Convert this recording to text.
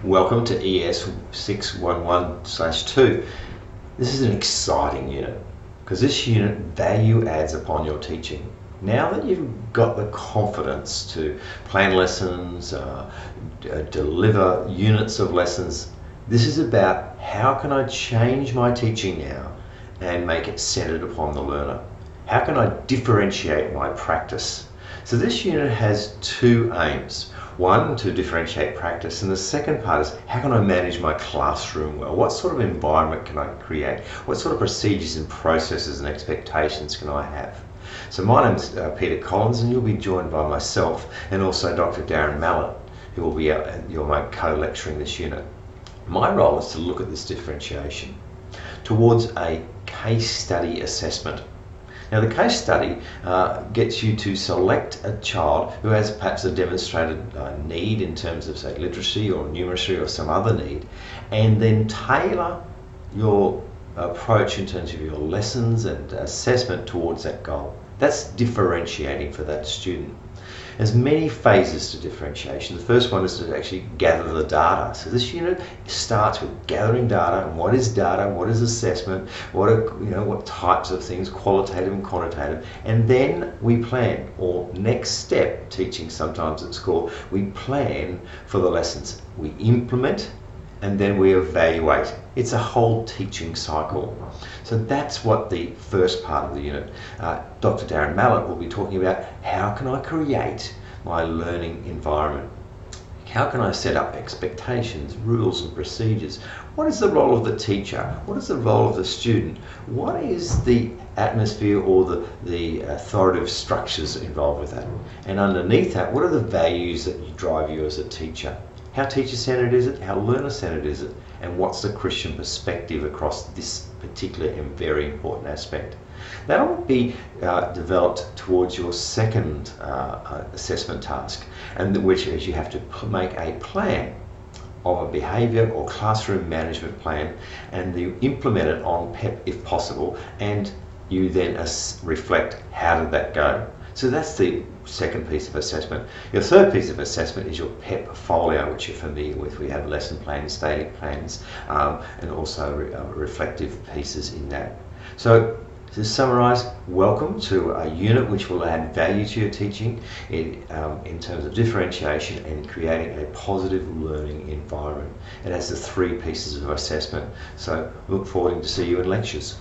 Welcome to ES6112/2. This is an exciting unit because this unit value adds upon your teaching. Now that you've got the confidence to plan lessons, deliver units of lessons, this is about how can I change my teaching now and make it centered upon the learner. How can I differentiate my practice? So this unit has two aims. One, to differentiate practice, and the second part is how can I manage my classroom well? What sort of environment can I create? What sort of procedures and processes and expectations can I have? So my name is Peter Collins, and you'll be joined by myself and also Dr. Darren Mallett, who will be your co-lecturing this unit. My role is to look at this differentiation towards a case study assessment. Now the case study gets you to select a child who has perhaps a demonstrated need in terms of, say, literacy or numeracy or some other need, and then tailor your approach in terms of your lessons and assessment towards that goal. That's differentiating for that student. There's many phases to differentiation. The first one is to actually gather the data. So this unit starts with gathering data. And what is data? What is assessment? What types of things, qualitative and quantitative? And then we plan, or next step teaching sometimes it's called, we plan for the lessons. We implement and then we evaluate. It's a whole teaching cycle. So that's what the first part of the unit. Dr. Darren Mallett will be talking about how can I create my learning environment? How can I set up expectations, rules and procedures? What is the role of the teacher? What is the role of the student? What is the atmosphere or the authoritative structures involved with that? And underneath that, what are the values that drive you as a teacher? How teacher-centered is it? How learner-centered is it? And what's the Christian perspective across this particular and very important aspect? That'll be developed towards your second assessment task, and which is you have to make a plan of a behaviour or classroom management plan, and you implement it on PEP if possible, and you then reflect how did that go. So that's the second piece of assessment. Your third piece of assessment is your PEP folio, which you're familiar with. We have lesson plans, static plans, and also reflective pieces in that. So to summarise, welcome to a unit which will add value to your teaching in terms of differentiation and creating a positive learning environment. It has the three pieces of assessment. So look forward to see you in lectures.